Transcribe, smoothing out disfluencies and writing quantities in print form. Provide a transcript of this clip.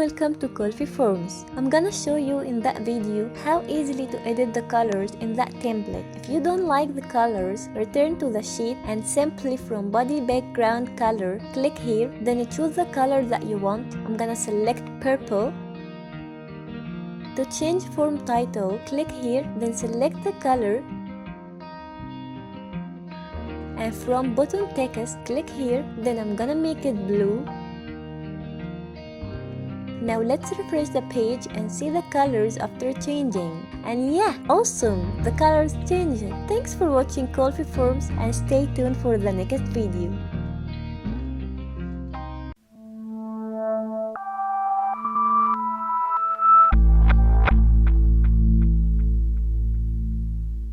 welcome to Coffee Forms. I'm gonna show you in that video how easily to edit the colors in that template. If you don't like the colors, return to the sheet and simply from body background color, click here, then you choose the color that you want. I'm gonna select purple. To change form title, click here, then select the color. And from bottom text, click here, then I'm gonna make it blue. Now let's refresh the page and see the colors after changing. And yeah, awesome! The colors changed. Thanks for watching Coffee Forms and stay tuned for the next video.